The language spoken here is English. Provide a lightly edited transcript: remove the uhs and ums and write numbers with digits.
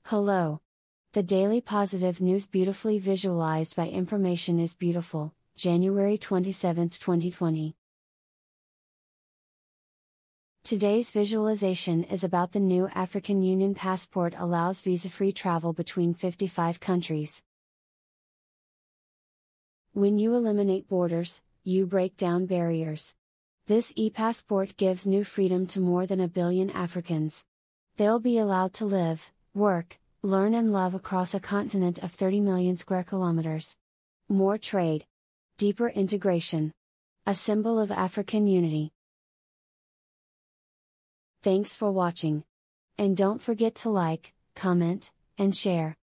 Hello. The daily positive news beautifully visualized by information is beautiful, January 27, 2020. Today's visualization is about the new African Union passport allows visa-free travel between 55 countries. When you eliminate borders, you break down barriers. This e-passport gives new freedom to more than 1 billion Africans. They'll be allowed to live, work, learn and love across a continent of 30 million square kilometers. More trade. Deeper integration. A symbol of African unity. Thanks for watching. And don't forget to like, comment, and share.